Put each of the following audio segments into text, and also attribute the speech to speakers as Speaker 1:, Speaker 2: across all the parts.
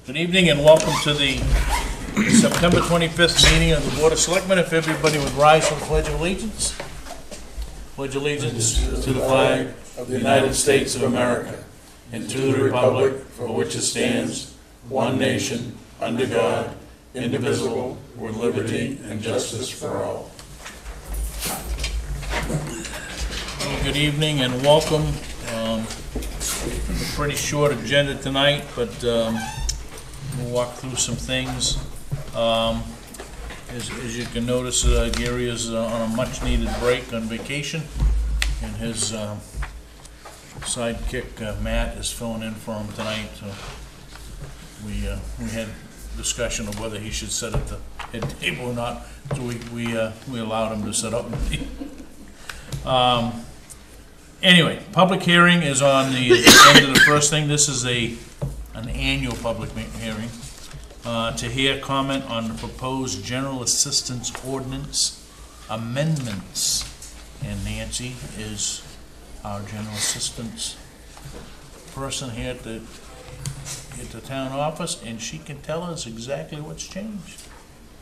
Speaker 1: Good evening and welcome to the September 25th meeting of the Board of Selectmen. If everybody would rise for the Pledge of Allegiance. Pledge allegiance to the flag of the United States of America and to the republic for which it stands, one nation, under God, indivisible, with liberty and justice for all. Good evening and welcome. A pretty short agenda tonight, but we'll walk through some things. As you can notice, Gary is on a much-needed break on vacation, and his sidekick Matt is filling in for him tonight. So we had discussion of whether he should sit at the head table or not. So we allowed him to sit up. Anyway, public hearing is on the agenda. The first thing, this is an annual public hearing to hear comment on the proposed General Assistance Ordinance Amendments. And Nancy is our General Assistance person here at the town office, and she can tell us exactly what's changed.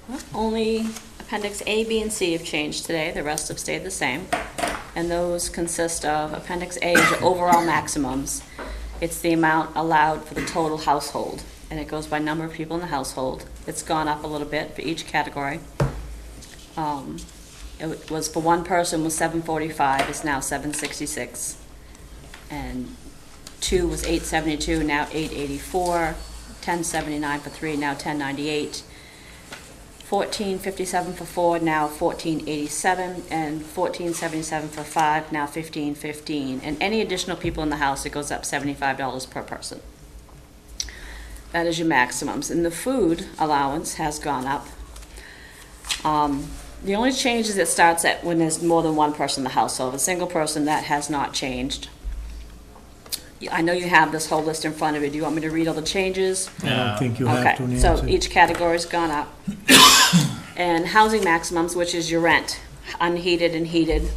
Speaker 2: Well, only Appendix A, B, and C have changed today. The rest have stayed the same. And those consist of Appendix A is your overall maximums. It's the amount allowed for the total household, and it goes by number of people in the household. It's gone up a little bit for each category. It was for one person was $745. It's now $766, and two was $872. Now $884. $1079 for three. Now $1098. $14.57 for four, now $14.87, and $14.77 for five, now $15.15. And any additional people in the house, it goes up $75 per person. That is your maximums. And the food allowance has gone up. The only change is it starts at when there's more than one person in the household. A single person, that has not changed. I know you have this whole list in front of you. Do you want me to read all the changes?
Speaker 3: I don't think you have to,
Speaker 2: Okay,
Speaker 3: Nancy.
Speaker 2: so each category's gone up. And housing maximums, which is your rent, unheated and heated.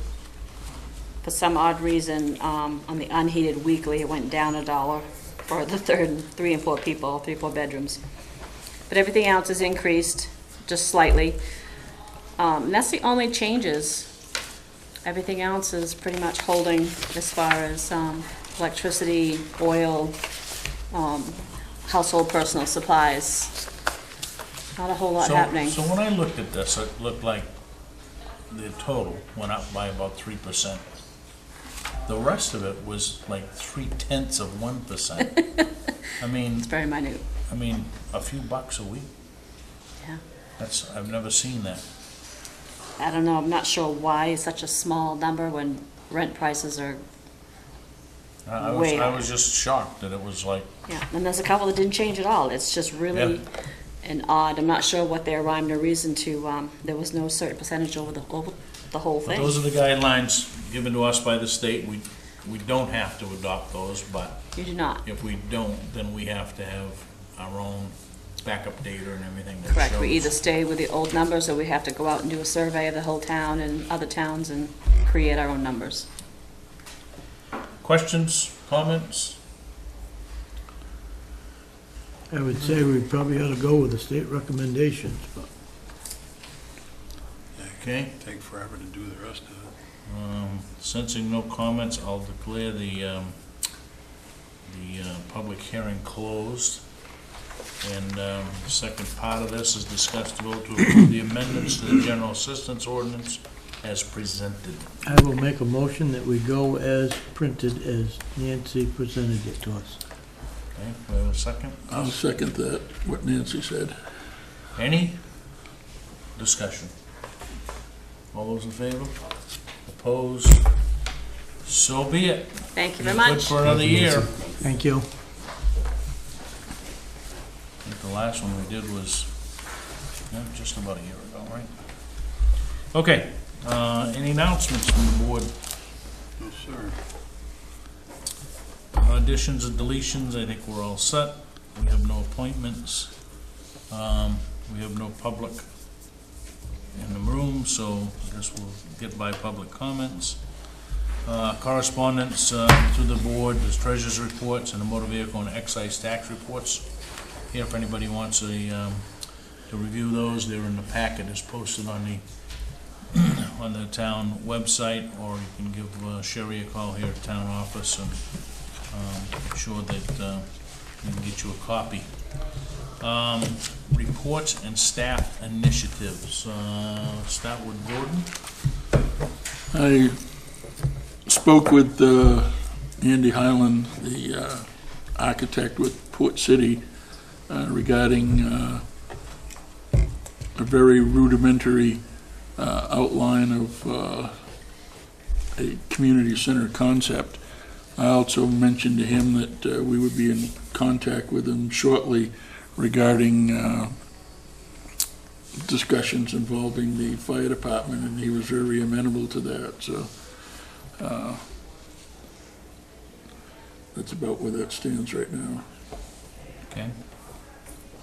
Speaker 2: For some odd reason, on the unheated weekly, it went down $1 for the three and four people, 3-4 bedrooms. But everything else is increased, just slightly. And that's the only changes. Everything else is pretty much holding as far as electricity, oil, household personal supplies. Not a whole lot happening.
Speaker 1: So when I looked at this, it looked like the total went up by about 3%. The rest of it was like 0.3%. I mean,
Speaker 2: It's very minute.
Speaker 1: I mean, a few bucks a week.
Speaker 2: Yeah.
Speaker 1: I've never seen that.
Speaker 2: I don't know. I'm not sure why it's such a small number when rent prices are.
Speaker 1: I
Speaker 2: Way
Speaker 1: was just shocked that it was like,
Speaker 2: Yeah. And there's a couple that didn't change at all. It's just really an odd. I'm not sure what their rhyme or reason to. There was no certain percentage over the whole
Speaker 1: but
Speaker 2: thing.
Speaker 1: those are the guidelines given to us by the state. We don't have to adopt those, but
Speaker 2: You do not.
Speaker 1: if we don't, then we have to have our own backup data and everything that
Speaker 2: Correct.
Speaker 1: shows.
Speaker 2: We either stay with the old numbers, or we have to go out and do a survey of the whole town and other towns and create our own numbers.
Speaker 1: Questions, comments?
Speaker 3: I would say we probably ought to go with the state recommendations, but
Speaker 1: Okay.
Speaker 4: Take forever to do the rest of it.
Speaker 1: Sensing no comments, I'll declare the public hearing closed. And the second part of this is discussed to vote to approve the amendments to the General Assistance Ordinance as presented.
Speaker 3: I will make a motion that we go as printed as Nancy presented it to us.
Speaker 1: Okay, do we have a second?
Speaker 4: I'll second that, what Nancy said.
Speaker 1: Any discussion? All those in favor? Opposed? So be it.
Speaker 2: Thank you very
Speaker 1: Good
Speaker 2: much.
Speaker 1: for another year.
Speaker 3: Thank you.
Speaker 1: I think the last one we did was just about a year ago, right? Okay, any announcements from the board?
Speaker 4: No, sir.
Speaker 1: Additions and deletions, I think we're all set. We have no appointments. We have no public in the room, so I guess we'll get by public comments. Correspondence to the board, there's treasurer's reports and the motor vehicle and excise tax reports. here if anybody wants to review those. They're in the packet, is posted on the town website, or you can give Sherry a call here at town office, and I'm sure that we can get you a copy. Reports and staff initiatives. Start with Gordon.
Speaker 4: I spoke with Andy Highland, the architect with Port City, regarding a very rudimentary outline of a community center concept. I also mentioned to him that we would be in contact with him shortly regarding discussions involving the fire department, and he was very amenable to that. So that's about where that stands right now.
Speaker 1: Okay.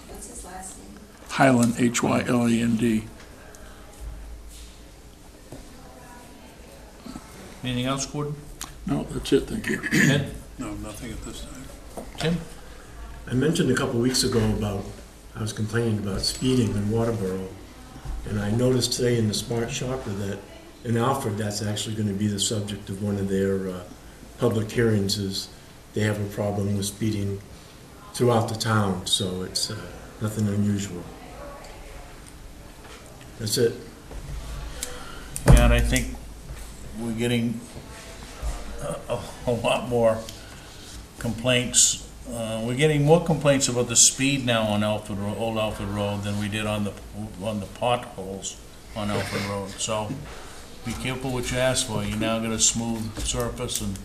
Speaker 5: What's his last name?
Speaker 4: Highland, Hyland.
Speaker 1: Anything else, Gordon?
Speaker 4: No, that's it, thank you.
Speaker 1: Ted?
Speaker 4: No, nothing at this time.
Speaker 1: Tim?
Speaker 6: I mentioned a couple weeks ago about, I was complaining about speeding in Waterboro, and I noticed today in the Smart Shopper that in Alfred, that's actually going to be the subject of one of their public hearings, is they have a problem with speeding throughout the town, so it's nothing unusual. That's it.
Speaker 1: Yeah, and I think we're getting a lot more complaints. We're getting more complaints about the speed now on Old Alfred Road than we did on the potholes on Alfred Road. So be careful what you ask for. You now got a smooth surface, and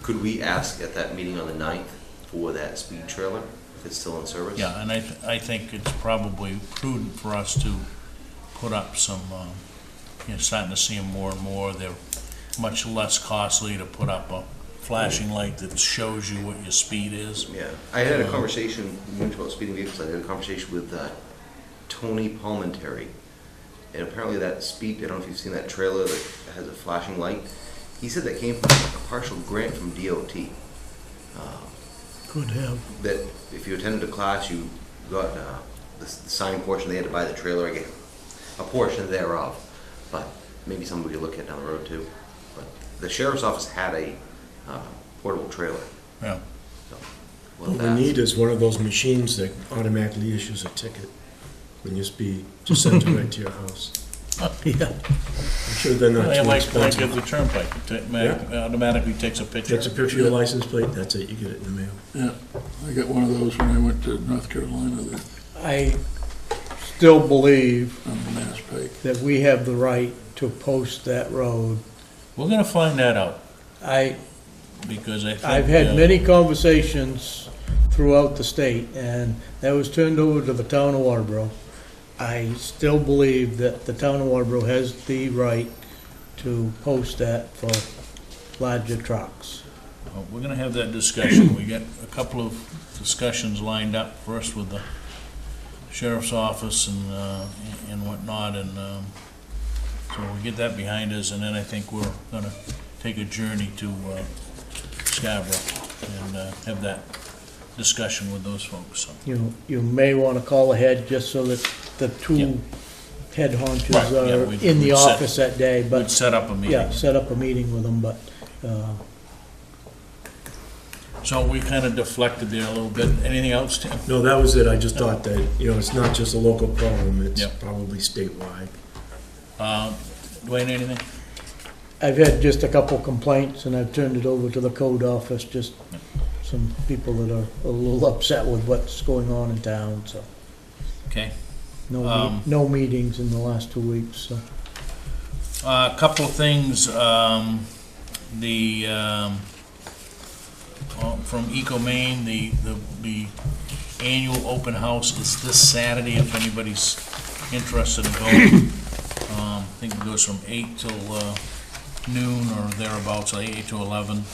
Speaker 7: Could we ask at that meeting on the 9th for that speed trailer, if it's still in service?
Speaker 1: yeah, and I think it's probably prudent for us to put up some, you're starting to see them more and more. They're much less costly to put up a flashing light that shows you what your speed is.
Speaker 7: Yeah, I had a conversation, you mentioned about speeding vehicles, I had a conversation with Tony Palmentary, and apparently that speed, I don't know if you've seen that trailer that has a flashing light, he said that came from a partial grant from DOT.
Speaker 3: Could have.
Speaker 7: That if you attended a class, you got the sign portion, they had to buy the trailer again, a portion thereof, but maybe something we could look at down the road too. But the sheriff's office had a portable trailer.
Speaker 1: Yeah.
Speaker 7: So,
Speaker 6: What we need is one of those machines that automatically issues a ticket when you speed, just sends it right to your house.
Speaker 3: Yeah.
Speaker 6: I'm sure they're not too
Speaker 1: Like
Speaker 6: expensive.
Speaker 1: the turnpike, it automatically takes a picture.
Speaker 6: Takes a picture of your license plate, that's it, you get it in the mail.
Speaker 4: Yeah, I got one of those when I went to North Carolina there
Speaker 3: I still believe
Speaker 4: on the Mass Pike.
Speaker 3: that we have the right to post that road.
Speaker 1: We're gonna find that out,
Speaker 3: I,
Speaker 1: because I think.
Speaker 3: I've had many conversations throughout the state, and that was turned over to the town of Waterboro. I still believe that the town of Waterboro has the right to post that for larger trucks.
Speaker 1: Well, we're gonna have that discussion. We got a couple of discussions lined up, first with the sheriff's office and whatnot, and so we get that behind us, and then I think we're gonna take a journey to Scarborough and have that discussion with those folks, so.
Speaker 3: You may want to call ahead just so that the
Speaker 1: Yeah.
Speaker 3: two head honchos
Speaker 1: Right, yeah,
Speaker 3: are
Speaker 1: we'd-
Speaker 3: in the
Speaker 1: we'd set-
Speaker 3: office that day,
Speaker 1: We'd
Speaker 3: but,
Speaker 1: set up a meeting.
Speaker 3: yeah, set up a meeting with them, but,
Speaker 1: So we kinda deflected there a little bit. Anything else, Tim?
Speaker 6: No, that was it, I just thought that, it's not just a local problem, it's
Speaker 1: Yep.
Speaker 6: probably statewide.
Speaker 1: Dwayne, anything?
Speaker 3: I've had just a couple complaints, and I've turned it over to the code office, just some people that are a little upset with what's going on in town, so.
Speaker 1: Okay.
Speaker 3: No meetings in the last 2 weeks, so.
Speaker 1: A couple of things, from Eco Maine, the annual open house is this Saturday, if anybody's interested in going. I think it goes from 8 till noon or thereabouts, like 8 to 11.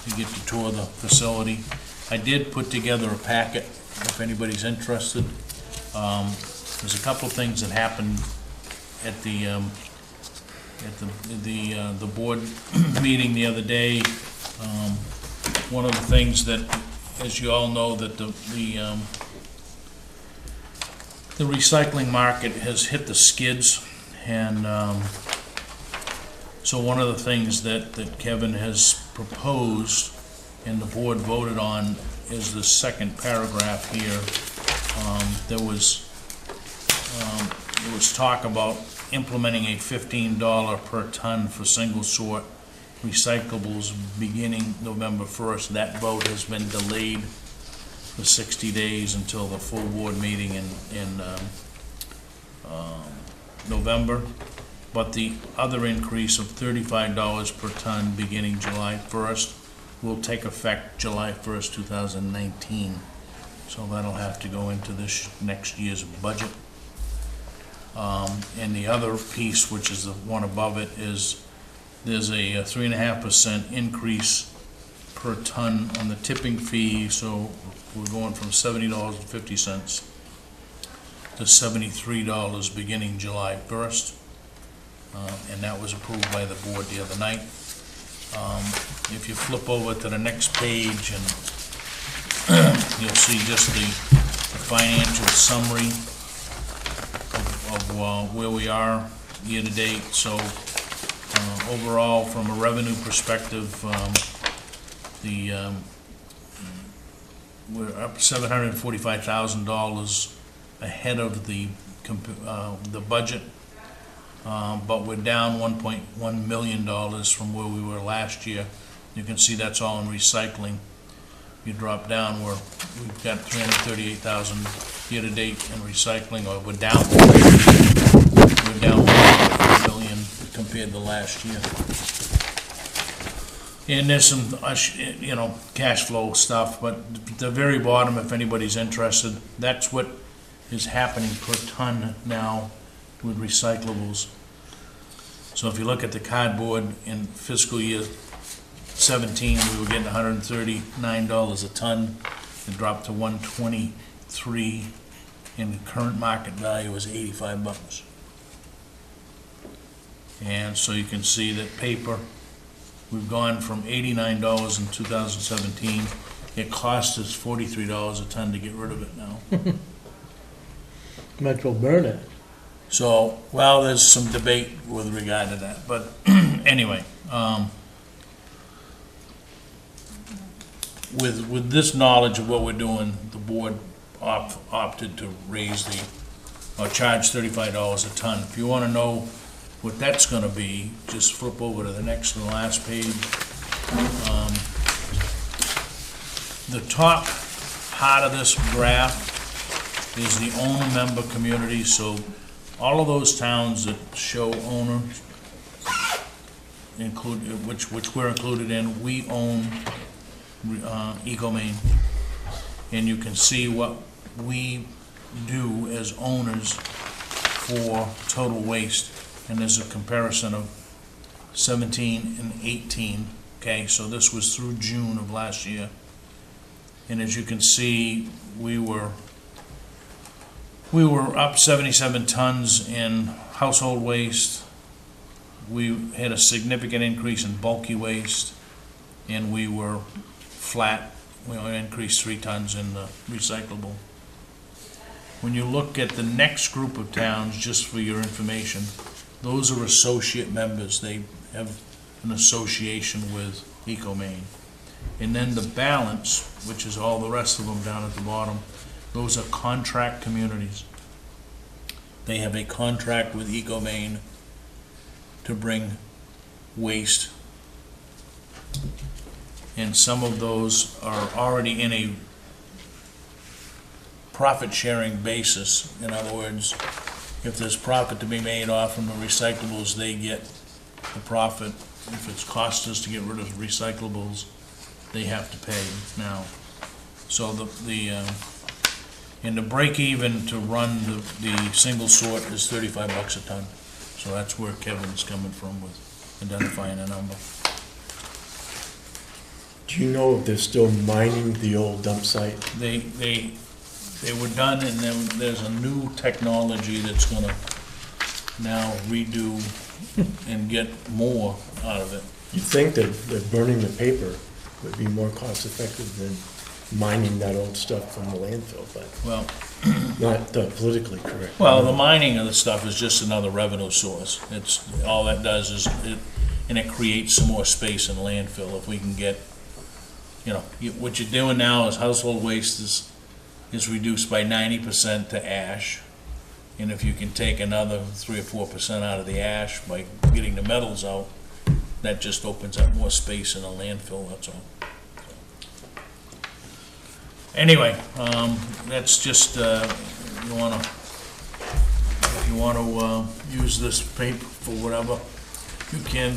Speaker 1: You get to tour the facility. I did put together a packet, if anybody's interested. There's a couple of things that happened at the board meeting the other day. One of the things that as you all know, that the recycling market has hit the skids, and so one of the things that Kevin has proposed and the board voted on is the second paragraph here. There was talk about implementing a $15 per ton for single sort recyclables beginning November 1st. That vote has been delayed for 60 days until the full board meeting in November. But the other increase of $35 per ton beginning July 1st will take effect July 1st, 2019. So that'll have to go into this next year's budget. And the other piece, which is the one above it, is there's a 3.5% increase per ton on the tipping fee. So we're going from $70.50 to $73 beginning July 1st. And that was approved by the board the other night. If you flip over to the next page, and you'll see just the financial summary of where we are year to date. So overall, from a revenue perspective, we're up $745,000 ahead of the budget. But we're down $1.1 million from where we were last year. You can see that's all in recycling. You drop down, we've got $338,000 year to date in recycling, or we're down $1 million compared to last year. And there's some, cash flow stuff, but at the very bottom, if anybody's interested, that's what is happening per ton now with recyclables. So if you look at the cardboard in fiscal year 17, we were getting $139 a ton. It dropped to $123, and the current market value is $85. And so you can see that paper, we've gone from $89 in 2017. It cost us $43 a ton to get rid of it now.
Speaker 3: Might as well burn it.
Speaker 1: So, well, there's some debate with regard to that, but anyway, with this knowledge of what we're doing, the board opted to charge $35 a ton. If you want to know what that's going to be, just flip over to the next to the last page. The top part of this graph is the owner member community. So all of those towns that show owners, which we're included in, we own EcoMaine, and you can see what we do as owners for total waste, and there's a comparison of 17 and 18. Okay, so this was through June of last year, and as you can see, we were up 77 tons in household waste. We had a significant increase in bulky waste, and we were flat. We only increased 3 tons in the recyclable. When you look at the next group of towns, just for your information, those are associate members. They have an association with EcoMaine. And then the balance, which is all the rest of them down at the bottom, those are contract communities. They have a contract with EcoMaine to bring waste. And some of those are already in a profit-sharing basis. In other words, if there's profit to be made off from the recyclables, they get the profit. If it's cost us to get rid of recyclables, they have to pay now. So and the break even to run the single sort is $35 a ton. So that's where Kevin's coming from with identifying a number.
Speaker 6: Do you know if they're still mining the old dump site?
Speaker 1: They were done, and then there's a new technology that's gonna now redo and get more out of it.
Speaker 6: You'd think that burning the paper would be more cost effective than mining that old stuff from the landfill, but
Speaker 1: Well,
Speaker 6: not politically correct.
Speaker 1: well, the mining of the stuff is just another revenue source. It's, all that does is, it creates some more space in landfill if we can get, what you're doing now is household waste is reduced by 90% to ash. And if you can take another 3 or 4% out of the ash by getting the metals out, that just opens up more space in the landfill, that's all. Anyway, that's just, if you wanna use this paper for whatever you can,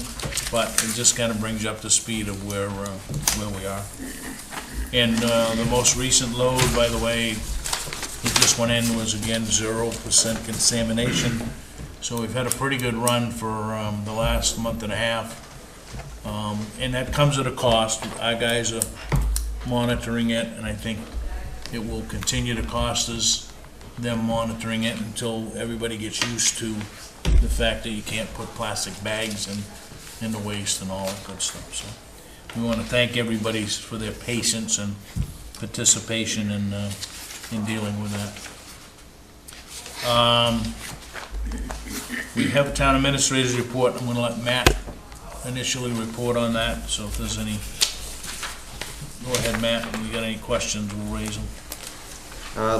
Speaker 1: but it just kinda brings you up to speed of where we are. And, the most recent load, by the way, that just went in was again 0% contamination. So we've had a pretty good run for, the last month and a half. And that comes at a cost. Our guys are monitoring it, and I think it will continue to cost us, them monitoring it, until everybody gets used to the fact that you can't put plastic bags in the waste and all that good stuff. So we want to thank everybody for their patience and participation in dealing with that. We have a town administrator's report. I'm going to let Matt initially report on that, so if there's any, go ahead, Matt, if you got any questions, we'll raise them.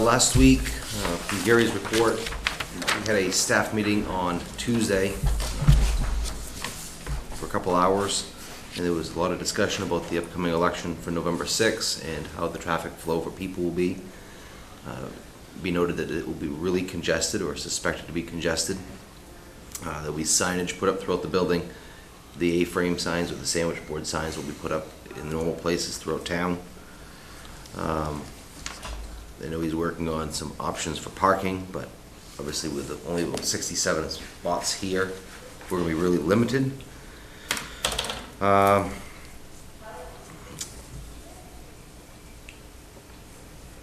Speaker 7: Last week, from Gary's report, we had a staff meeting on Tuesday for a couple hours, and there was a lot of discussion about the upcoming election for November 6th and how the traffic flow for people will be. Be noted that it will be really congested, or suspected to be congested. There'll be signage put up throughout the building. The A-frame signs or the sandwich board signs will be put up in normal places throughout town. I know he's working on some options for parking, but obviously with only 67 spots here, we're going to be really limited.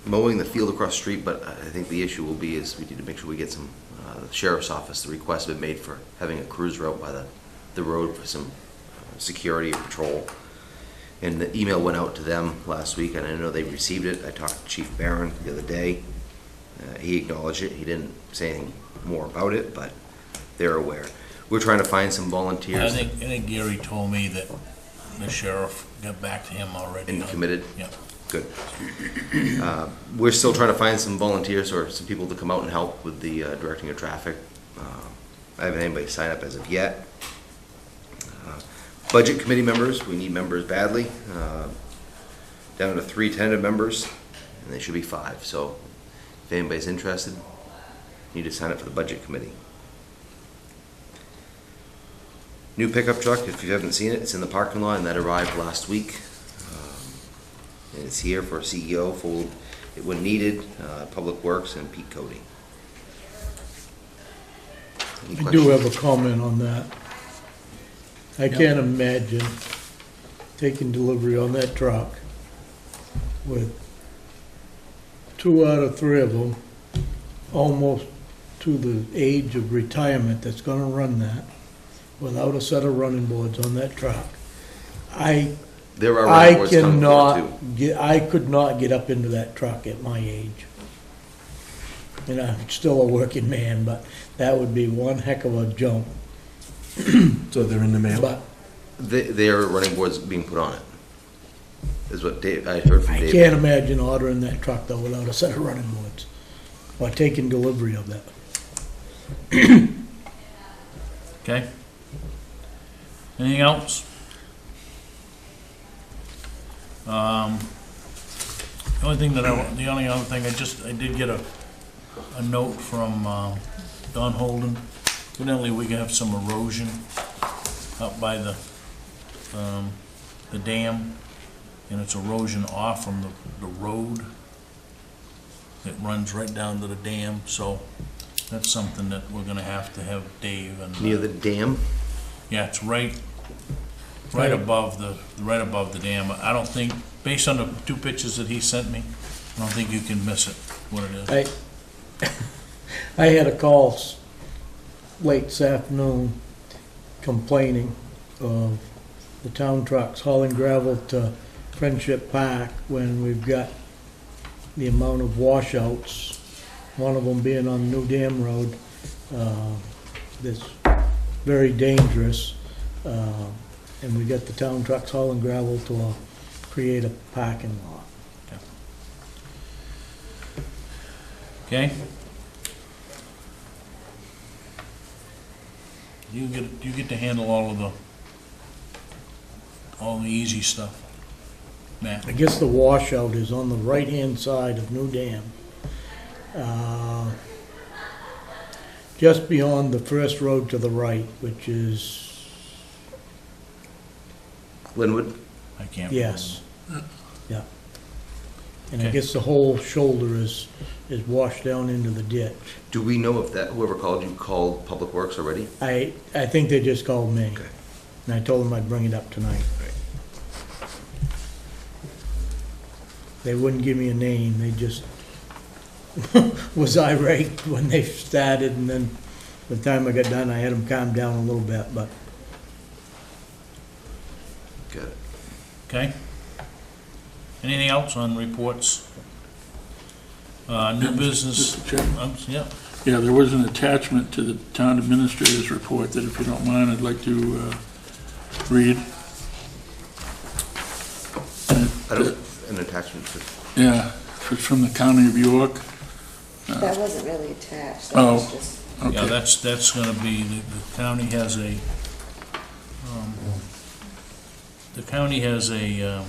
Speaker 7: Mowing the field across the street, but I think the issue will be is we need to make sure we get some, the sheriff's office, the request has been made for having a cruiser out by the road for some security or patrol. And the email went out to them last week, and I know they received it. I talked to Chief Barron the other day. He acknowledged it. He didn't say anything more about it, but they're aware. We're trying to find some volunteers.
Speaker 1: I think Gary told me that the sheriff got back to him already.
Speaker 7: And committed?
Speaker 1: Yeah.
Speaker 7: Good. We're still trying to find some volunteers or some people to come out and help with the directing of traffic. I haven't had anybody sign up as of yet. Budget committee members, we need members badly. Down to 3 tentative members, and they should be 5. So if anybody's interested, you need to sign up for the budget committee. New pickup truck, if you haven't seen it, it's in the parking lot, and that arrived last week. And it's here for CEO, for when needed, Public Works and Pete Cody. Any
Speaker 3: I do
Speaker 7: questions?
Speaker 3: have a comment on that. I can't imagine taking delivery on that truck with 2 out of 3 of them almost to the age of retirement that's gonna run that without a set of running boards on that truck.
Speaker 7: There are running boards coming for it, too.
Speaker 3: I could not get up into that truck at my age. And I'm still a working man, but that would be one heck of a jump.
Speaker 6: So they're in the mail?
Speaker 3: But
Speaker 7: There are running boards being put on it, is what I heard from
Speaker 3: I
Speaker 7: David.
Speaker 3: can't imagine ordering that truck though without a set of running boards or taking delivery of that.
Speaker 1: Okay. Anything else? The only other thing, I did get a note from Don Holden. Evidently, we have some erosion up by the dam, and it's erosion off from the road that runs right down to the dam, so that's something that we're gonna have Dave and.
Speaker 7: Near the dam?
Speaker 1: Yeah, it's right above the dam. I don't think, based on the 2 pictures that he sent me, I don't think you can miss it, what it is.
Speaker 3: I had a call late this afternoon complaining of the town trucks hauling gravel to Friendship Park when we've got the amount of washouts, one of them being on New Dam Road, that's very dangerous. And we got the town trucks hauling gravel to create a parking lot.
Speaker 1: Okay? You get to handle all the easy stuff, Matt.
Speaker 3: I guess the washout is on the right-hand side of New Dam. Just beyond the first road to the right, which is,
Speaker 7: Linwood?
Speaker 1: I can't.
Speaker 3: yes, yeah. And I
Speaker 1: Okay.
Speaker 3: guess the whole shoulder is washed down into the ditch.
Speaker 7: Do we know if that, whoever called you called Public Works already?
Speaker 3: I think they just called me.
Speaker 7: Okay.
Speaker 3: And I told them I'd bring it up tonight. They wouldn't give me a name, they just was irate when they started, and then by the time I got done, I had them calm down a little bit, but
Speaker 7: Good.
Speaker 1: Okay? Anything else on reports? New business?
Speaker 4: Mr. Chairman?
Speaker 1: Yeah,
Speaker 4: Yeah, there was an attachment to the town administrator's report that, if you don't mind, I'd like to read.
Speaker 7: I don't, an attachment to,
Speaker 4: Yeah, it's from the County of York.
Speaker 5: That wasn't really attached, that
Speaker 4: Oh.
Speaker 5: was just,
Speaker 1: yeah,
Speaker 4: Okay,
Speaker 1: that's gonna be, the county has a, the county has a,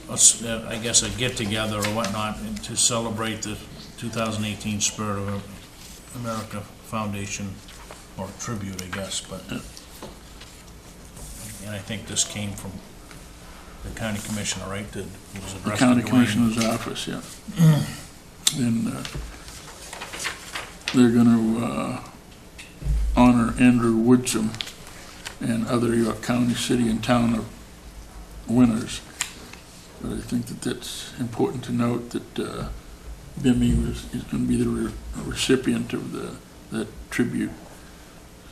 Speaker 1: I guess a get-together or whatnot to celebrate the 2018 Spirit of America Foundation, or tribute, I guess, but, and I think this came from the county commissioner, right, that was
Speaker 4: the
Speaker 1: addressed to
Speaker 4: county
Speaker 1: Dwayne.
Speaker 4: commissioner's office, yeah. And they're gonna honor Andrew Woodsum and other York County, city, and town winners. But I think that that's important to note that Bimmy is going to be the recipient of that tribute.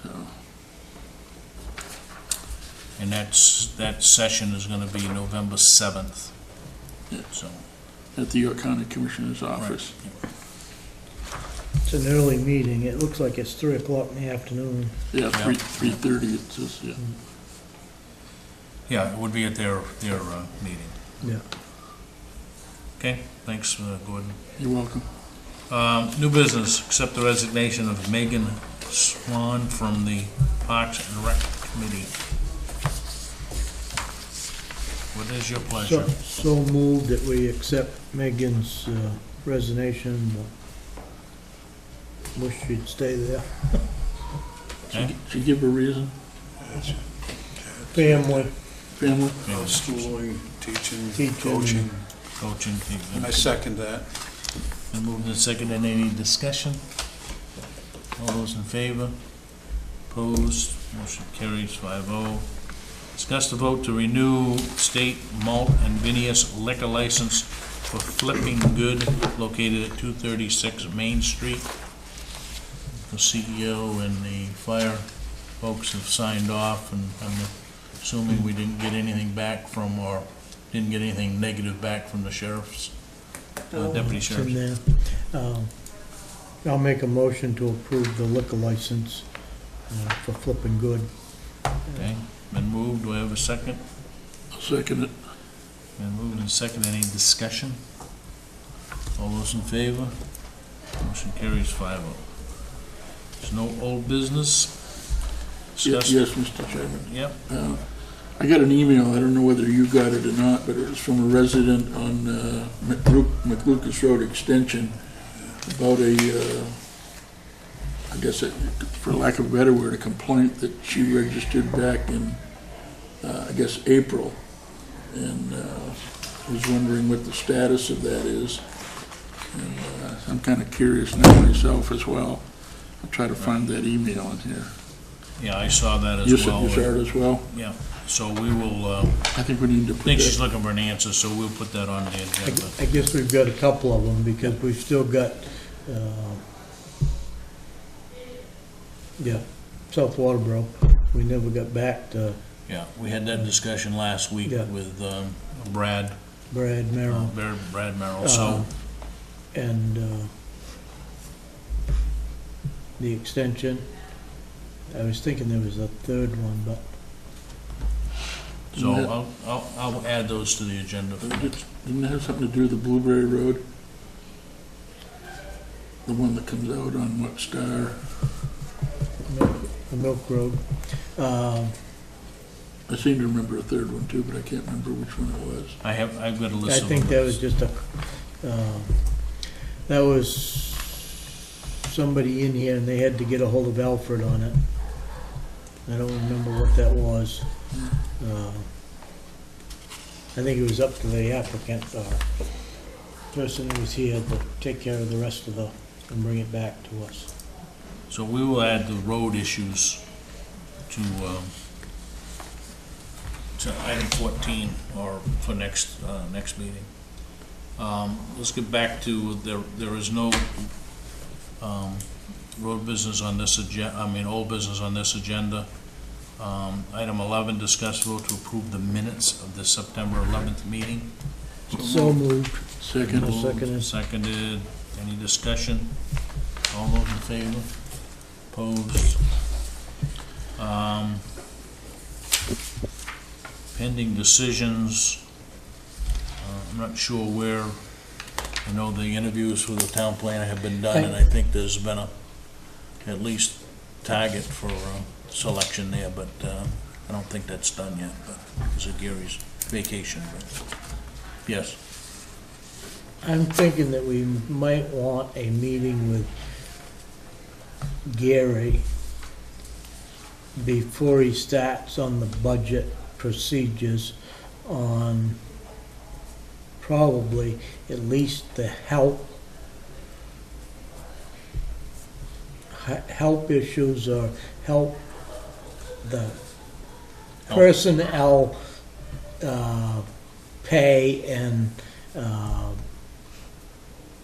Speaker 4: So,
Speaker 1: And that session is gonna be November 7th.
Speaker 4: Yeah.
Speaker 1: So,
Speaker 4: at the York County Commissioner's office.
Speaker 3: it's an early meeting. It looks like it's 3 o'clock in the afternoon.
Speaker 4: Yeah,
Speaker 1: Yeah.
Speaker 4: 3:30, it says, yeah.
Speaker 1: yeah, it would be at their meeting.
Speaker 3: Yeah.
Speaker 1: Okay, thanks, Gordon.
Speaker 4: You're welcome.
Speaker 1: New business, accept the resignation of Meagan Swahn from the Parks and Rec Committee. What is your pleasure?
Speaker 3: So moved that we accept Megan's resignation. Wish she'd stay there.
Speaker 1: Okay?
Speaker 4: Did you give a reason?
Speaker 3: Family,
Speaker 4: Family?
Speaker 1: Yes.
Speaker 8: Schooling, teaching,
Speaker 3: Teaching.
Speaker 8: coaching.
Speaker 1: Coaching.
Speaker 8: I second that.
Speaker 1: Been moved and seconded. Any discussion? All those in favor? Opposed? Motion carries 5-0. Discuss the vote to renew state malt and vinous liquor license for Flipping Good located at 236 Main Street. The CEO and the fire folks have signed off, and I'm assuming we didn't get anything back from, or didn't get anything negative back from the sheriff's, deputy
Speaker 3: it's
Speaker 1: sheriff.
Speaker 3: in there. I'll make a motion to approve the liquor license for Flipping Good.
Speaker 1: Okay, been moved, do I have a second?
Speaker 4: I'll second it.
Speaker 1: Been moved and seconded, any discussion? All those in favor? Motion carries 5-0. There's no old business? Discuss-
Speaker 4: Yes, Mr. Chairman.
Speaker 1: Yep,
Speaker 4: I got an email, I don't know whether you got it or not, but it was from a resident on McLucas Road Extension about I guess, for lack of a better word, a complaint that she registered back in, I guess, April. And was wondering what the status of that is. And I'm kind of curious now myself as well. I'll try to find that email in here.
Speaker 1: yeah, I saw that as
Speaker 4: You
Speaker 1: well.
Speaker 4: saw it as well?
Speaker 1: Yeah, so we will,
Speaker 4: I think we need to
Speaker 1: I
Speaker 4: put
Speaker 1: think she's
Speaker 4: that,
Speaker 1: looking for an answer, so we'll put that on the agenda.
Speaker 3: I guess we've got a couple of them, because we've still got, South Waterboro. We never got back to,
Speaker 1: Yeah, we had that discussion last week
Speaker 3: Yeah.
Speaker 1: with Brad,
Speaker 3: Brad Merrill.
Speaker 1: Brad Merrill, so,
Speaker 3: And the extension, I was thinking there was a third one, but
Speaker 1: so I'll add those to the agenda for next.
Speaker 4: Didn't it have something to do with the Blueberry Road? The one that comes out on what Star?
Speaker 3: the Milk Road.
Speaker 4: I seem to remember a third one too, but I can't remember which one it was.
Speaker 1: I've got a
Speaker 3: I
Speaker 1: list of them.
Speaker 3: think that was just that was somebody in here and they had to get a hold of Alfred on it. I don't remember what that was. I think it was up to the applicant or person who was here to take care of the rest of and bring it back to us.
Speaker 1: So we will add the road issues to item 14, or for next meeting. Let's get back to, there is no road business on this old business on this agenda. Item 11, discuss vote to approve the minutes of the September 11th meeting.
Speaker 3: So moved.
Speaker 4: Second.
Speaker 1: Moved, seconded. Any discussion? All those in favor? Opposed? Pending decisions. I'm not sure where, I know the interviews for the town planner have been done, and I think there's been at least target for selection there, but I don't think that's done yet, but because of Gary's vacation. But yes.
Speaker 3: I'm thinking that we might want a meeting with Gary before he starts on the budget procedures on probably at least the help issues or help the personnel pay and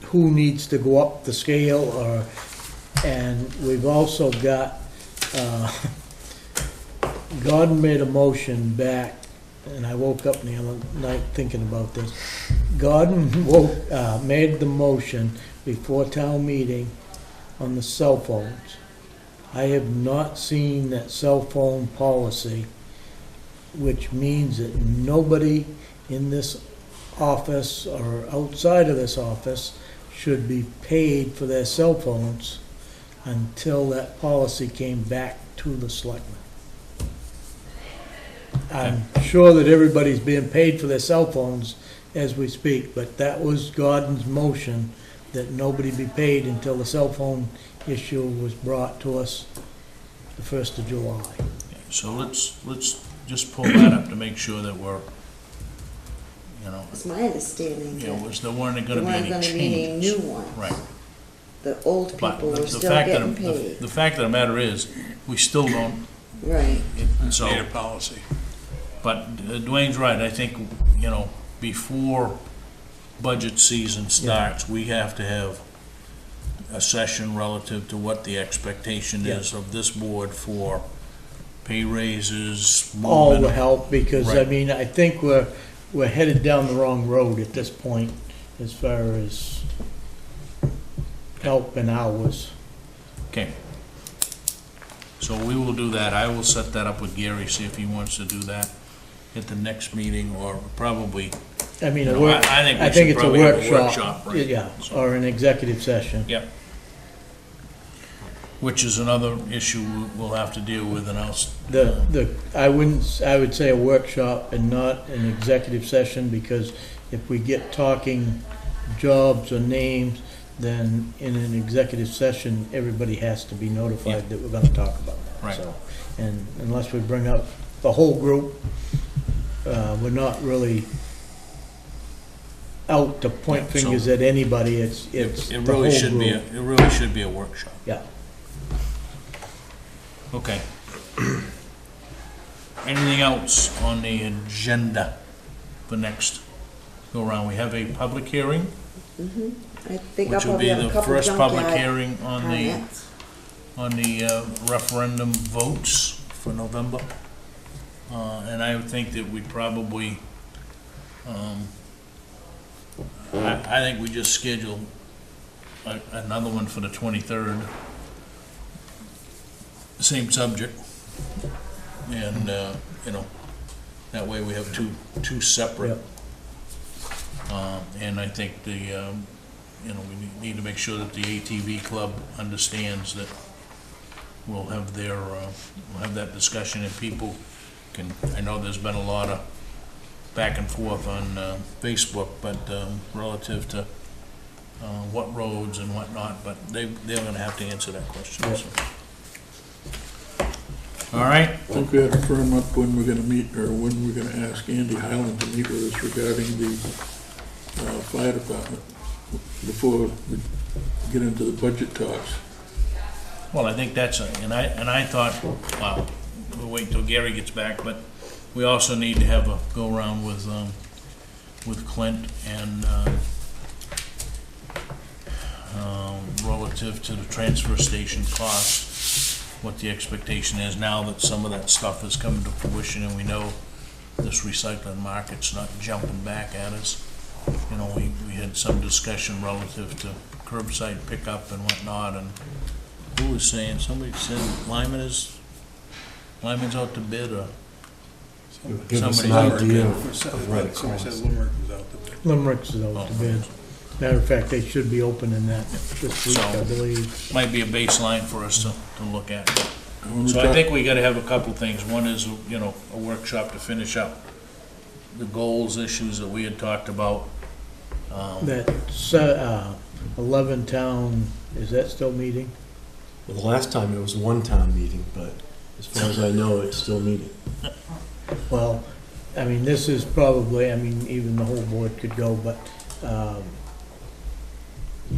Speaker 3: who needs to go up the scale and we've also got Gordon made a motion back, and I woke up the other night thinking about this. Gordon made the motion before town meeting on the cell phones. I have not seen that cell phone policy, which means that nobody in this office or outside of this office should be paid for their cell phones until that policy came back to the selectmen. I'm sure that everybody's being paid for their cell phones as we speak, but that was Gordon's motion, that nobody be paid until the cell phone issue was brought to us the 1st of July.
Speaker 1: So let's just pull that up to make sure that we're,
Speaker 5: It's my understanding that
Speaker 1: there weren't
Speaker 5: there
Speaker 1: going to be
Speaker 5: weren't
Speaker 1: any
Speaker 5: gonna be any
Speaker 1: changes.
Speaker 5: new ones.
Speaker 1: Right.
Speaker 5: The old
Speaker 1: But
Speaker 5: people were
Speaker 1: the
Speaker 5: still
Speaker 1: fact
Speaker 5: getting
Speaker 1: that,
Speaker 5: paid.
Speaker 1: the fact of the matter is, we still don't,
Speaker 5: Right.
Speaker 1: so.
Speaker 8: Need a policy.
Speaker 1: But Dwayne's right, I think, before budget season starts, we have to have a session relative to what the expectation is of this board for pay raises,
Speaker 3: All the
Speaker 1: movement.
Speaker 3: help, because, I
Speaker 1: Right.
Speaker 3: mean, I think we're headed down the wrong road at this point as far as help and hours.
Speaker 1: Okay. So we will do that. I will set that up with Gary, see if he wants to do that at the next meeting, or probably,
Speaker 3: I mean,
Speaker 1: No, I think we should
Speaker 3: it's a
Speaker 1: probably have a
Speaker 3: workshop.
Speaker 1: workshop, right.
Speaker 3: Yeah,
Speaker 1: So-
Speaker 3: or an executive session.
Speaker 1: yep. Which is another issue we'll have to deal with, and
Speaker 3: I would say a workshop and not an executive session, because if we get talking jobs or names, then in an executive session, everybody has to be notified that we're gonna talk about that.
Speaker 1: Right.
Speaker 3: So, and unless we bring up the whole group, we're not really out to point
Speaker 1: Yeah, so-
Speaker 3: fingers at anybody, it's
Speaker 1: it
Speaker 3: the whole
Speaker 1: really should be,
Speaker 3: group.
Speaker 1: it really should be a workshop.
Speaker 3: Yeah.
Speaker 1: Okay. Anything else on the agenda for next go around? We have a public hearing,
Speaker 5: I think I'll
Speaker 1: which will
Speaker 5: probably
Speaker 1: be
Speaker 5: have a
Speaker 1: the
Speaker 5: couple
Speaker 1: first public
Speaker 5: junkyard
Speaker 1: hearing on
Speaker 5: comments.
Speaker 1: the referendum votes for November. And I would think that we probably I think we just schedule another one for the 23rd. Same subject. And, you know, that way we have two separate. And I think the, you know, we need to make sure that the ATV club understands that we'll have their, we'll have that discussion and people can, I know there's been a lot of back and forth on Facebook, but relative to what roads and whatnot, but they're gonna have to answer that question. So. All right,
Speaker 4: I think we have to firm up when we're gonna meet, or when we're gonna ask Andy Highland to meet with us regarding the fire department before we get into the budget talks.
Speaker 1: well, I think that's, and I thought, well, we'll wait until Gary gets back, but we also need to have a go-around with Clint and relative to the transfer station costs, what the expectation is now that some of that stuff is coming to fruition and we know this recycling market's not jumping back at us. You know, we had some discussion relative to curbside pickup and whatnot, and who was saying, somebody said Lyman's out to bid, or
Speaker 6: Give us an
Speaker 1: somebody's
Speaker 6: idea
Speaker 1: working.
Speaker 6: of what it
Speaker 8: Somebody said
Speaker 6: costs.
Speaker 8: Limerick was out the bid.
Speaker 3: Limericks is out to bid. Matter of fact, they should be opening that this week, I
Speaker 1: So-
Speaker 3: believe.
Speaker 1: Might be a baseline for us to look at.
Speaker 4: When we
Speaker 1: So I
Speaker 4: talk-
Speaker 1: think we gotta have a couple things. One is, you know, a workshop to finish up the goals issues that we had talked about.
Speaker 3: That 11 town, is that still meeting?
Speaker 6: Well, the last time it was one town meeting, but as far as I know, it's still meeting.
Speaker 3: Well, I mean, this is probably, I mean, even the whole board could go, but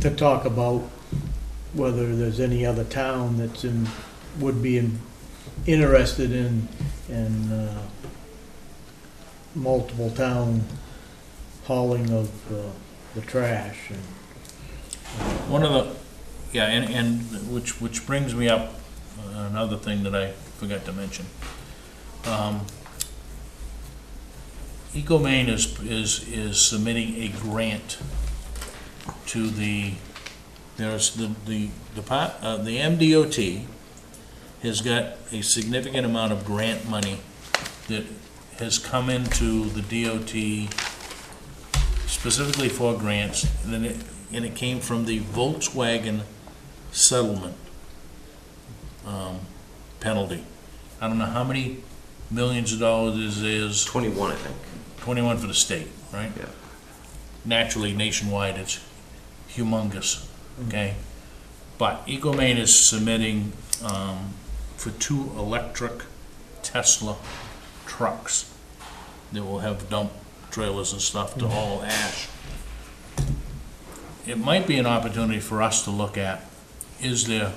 Speaker 3: to talk about whether there's any other town that's would be interested in multiple town hauling of the trash. And
Speaker 1: One of the, yeah, and which brings me up, another thing that I forgot to mention. EcoMaine is submitting a grant to there's the MDOT has got a significant amount of grant money that has come into the DOT specifically for grants, and it came from the Volkswagen settlement penalty. I don't know how many millions of dollars this is,
Speaker 7: 21, I think.
Speaker 1: 21 for the state, right?
Speaker 7: Yeah.
Speaker 1: Naturally, nationwide, it's humongous, okay? But EcoMaine is submitting for 2 electric Tesla trucks that will have dump trailers and stuff to haul ash. It might be an opportunity for us to look at, is there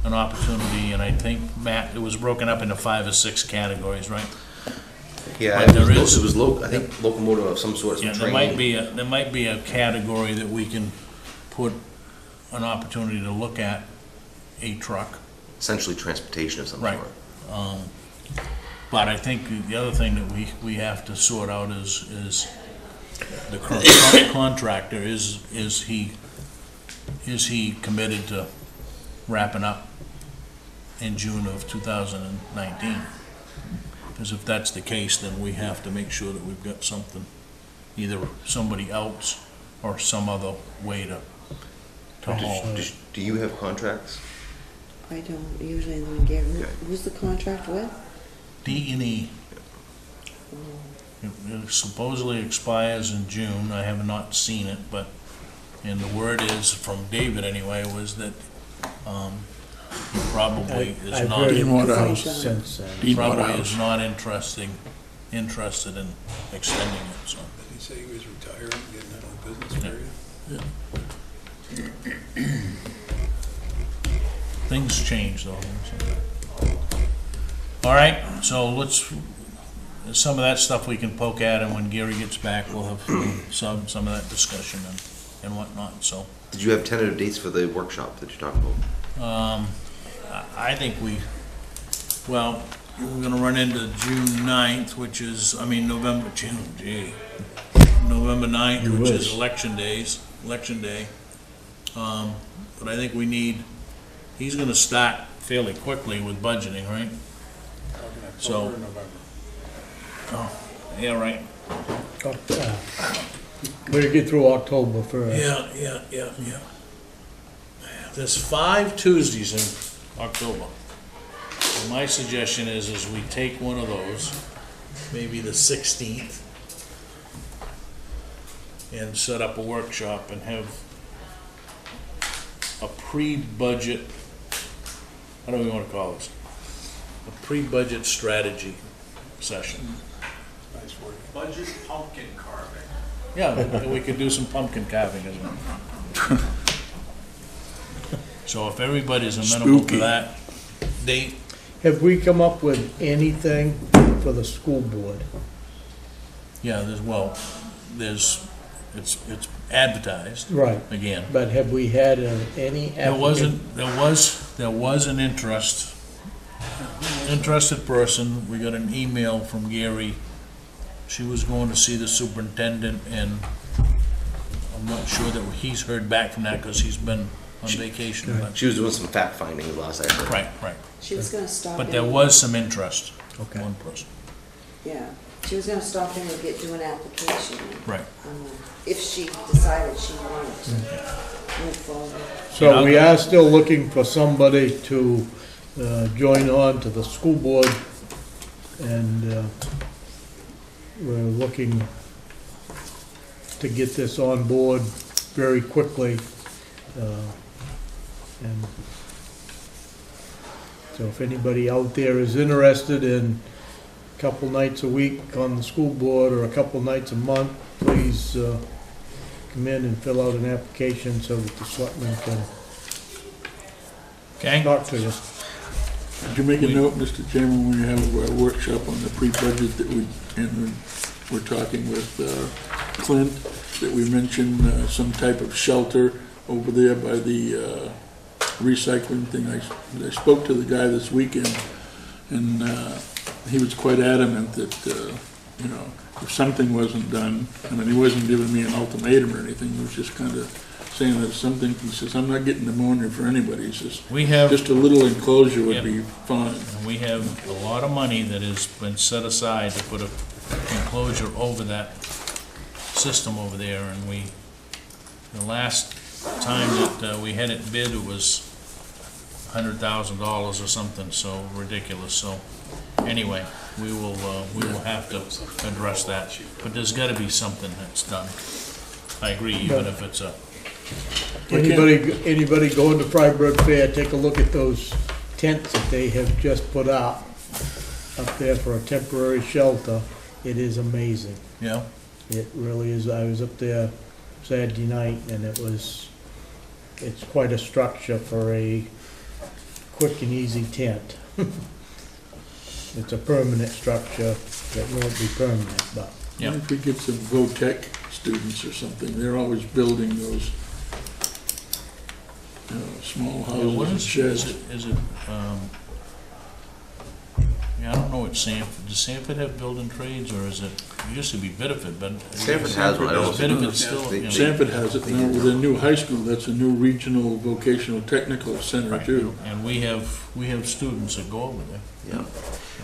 Speaker 1: an opportunity, and I think, Matt, it was broken up into 5 or 6 categories, right?
Speaker 7: Yeah,
Speaker 1: But there is-
Speaker 7: it was I think locomotive of some sort,
Speaker 1: Yeah,
Speaker 7: some
Speaker 1: there
Speaker 7: train.
Speaker 1: might be a category that we can put an opportunity to look at a truck.
Speaker 7: Essentially transportation of some
Speaker 1: Right.
Speaker 7: sort.
Speaker 1: But I think the other thing that we have to sort out is the current contractor, is he committed to wrapping up in June of 2019? Because if that's the case, then we have to make sure that we've got something, either somebody else or some other way to haul.
Speaker 7: Do you have contracts?
Speaker 5: I don't usually know Gary.
Speaker 7: Okay.
Speaker 5: Who's the contract with?
Speaker 1: D&E. It supposedly expires in June. I have not seen it, but, and the word is, from David anyway, was that he probably is
Speaker 3: I've
Speaker 1: not,
Speaker 3: heard it
Speaker 4: Dean Waterhouse.
Speaker 3: twice since then.
Speaker 4: Dean
Speaker 1: probably
Speaker 4: Waterhouse.
Speaker 1: is not interested in extending it, so.
Speaker 8: Did he say he was retiring, getting out of the business area?
Speaker 1: Things change though. So. All right, so let's, some of that stuff we can poke at, and when Gary gets back, we'll have some of that discussion and whatnot, so.
Speaker 7: Did you have tentative dates for the workshop that you talked about?
Speaker 1: I think well, we're gonna run into June 9th, which is, June, November 9th,
Speaker 3: You
Speaker 1: which
Speaker 3: wish.
Speaker 1: is election day. But I think he's gonna start fairly quickly with budgeting, right? So-
Speaker 8: October, November.
Speaker 1: Yeah, right.
Speaker 3: We'll get through October first.
Speaker 1: Yeah. There's 5 Tuesdays in October. So my suggestion is we take one of those, maybe the 16th, and set up a workshop and have a pre-budget, how do we want to call this? A pre-budget strategy session.
Speaker 8: Nice word.
Speaker 9: Budget pumpkin carving.
Speaker 1: Yeah, we could do some pumpkin carving as well. So if everybody's amenable
Speaker 4: Spooky.
Speaker 1: to that date,
Speaker 3: Have we come up with anything for the school board?
Speaker 1: yeah, it's advertised
Speaker 3: Right,
Speaker 1: again.
Speaker 3: but have we had any applicant?
Speaker 1: There was an interested person. We got an email from Gary. She was going to see the superintendent, and I'm not sure that he's heard back from that because he's been on vacation. but-
Speaker 7: She was doing some fact finding last I heard.
Speaker 1: Right.
Speaker 5: She was gonna stop in.
Speaker 1: But there was some interest,
Speaker 3: Okay.
Speaker 1: one person.
Speaker 5: Yeah, she was gonna stop in and do an application.
Speaker 1: Right.
Speaker 5: If she decided she wanted to move forward.
Speaker 3: So we are still looking for somebody to join on to the school board, and we're looking to get this on board very quickly. And so if anybody out there is interested in a couple nights a week on the school board or a couple nights a month, please come in and fill out an application so that the selectmen can
Speaker 1: Okay?
Speaker 3: talk to you.
Speaker 4: Could you make a note, Mr. Chairman, when you have a workshop on the pre-budget that we're talking with Clint, that we mention some type of shelter over there by the recycling thing. I spoke to the guy this weekend, and he was quite adamant that, if something wasn't done, I mean, he wasn't giving me an ultimatum or anything, he was just kind of saying that something, he says, I'm not getting pneumonia for anybody, he says,
Speaker 1: We have,
Speaker 4: just a little enclosure would
Speaker 1: Yep.
Speaker 4: be fine.
Speaker 1: we have a lot of money that has been set aside to put a enclosure over that system over there, and the last time that we had it bid, it was $100,000 or something, so ridiculous, so, anyway, we will have to address that, but there's gotta be something that's done. I agree, even if it's a,
Speaker 3: Anybody going to Frybrook Fair, take a look at those tents that they have just put up there for a temporary shelter. It is amazing.
Speaker 1: yeah,
Speaker 3: It really is. I was up there Saturday night, and it's quite a structure for a quick and easy tent. It's a permanent structure that won't be permanent, but
Speaker 1: yeah.
Speaker 4: If we get some VOTEC students or something, they're always building those, small houses
Speaker 1: What
Speaker 4: and
Speaker 1: is
Speaker 4: sheds.
Speaker 1: Yeah, I don't know what Sanford, does Sanford have building trades, or is it used to be Bedford, but.
Speaker 7: Sanford has one, I don't
Speaker 1: Is
Speaker 7: know.
Speaker 1: Bedford still, you know,
Speaker 4: Sanford has it now with a new high school, that's a new regional vocational technical center
Speaker 1: right,
Speaker 4: too.
Speaker 1: and we have students that go over there.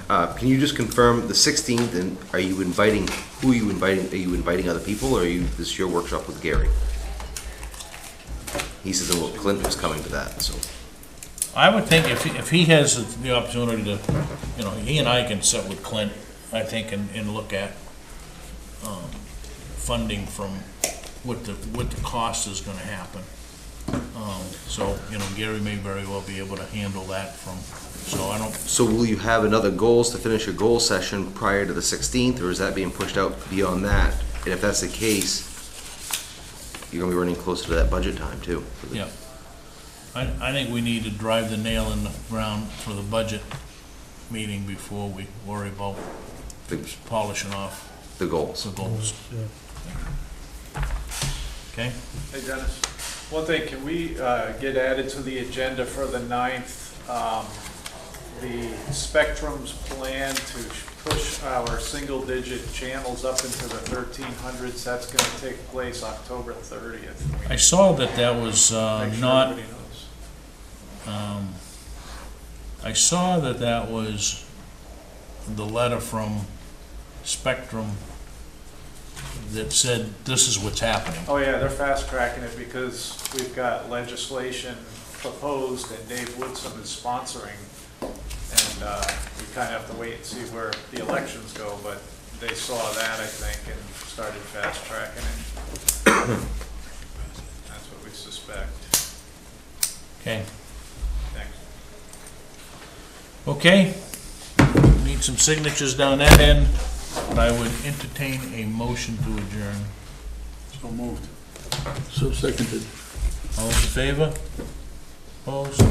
Speaker 7: Yeah. Can you just confirm the 16th, and who are you inviting? Are you inviting other people, or this is your workshop with Gary? He said that Clint was coming to that, so.
Speaker 1: I would think if he has the opportunity to, he and I can sit with Clint, I think, and look at funding from what the cost is gonna happen. So, Gary may very well be able to handle that so I don't,
Speaker 7: So will you have another goals to finish your goal session prior to the 16th, or is that being pushed out beyond that? And if that's the case, you're gonna be running closer to that budget time too.
Speaker 1: yeah. I think we need to drive the nail in the ground for the budget meeting before we worry about polishing off
Speaker 7: The goals.
Speaker 1: the goals, okay?
Speaker 9: Hey Dennis, one thing, can we get added to the agenda for the 9th, the Spectrum's plan to push our single-digit channels up into the 1300s. That's gonna take place October 30th.
Speaker 1: I saw that that was
Speaker 9: Make sure
Speaker 1: not,
Speaker 9: everybody knows.
Speaker 1: I saw that that was the letter from Spectrum that said this is what's happening.
Speaker 9: Oh, yeah, they're fast-tracking it because we've got legislation proposed and Dave Woodson is sponsoring. And we kind of have to wait and see where the elections go, but they saw that, I think, and started fast-tracking it. That's what we suspect.
Speaker 1: Okay,
Speaker 9: Thanks.
Speaker 1: okay. Need some signatures down that end, but I would entertain a motion to adjourn.
Speaker 8: So moved.
Speaker 4: So seconded.
Speaker 1: All those in favor? Opposed?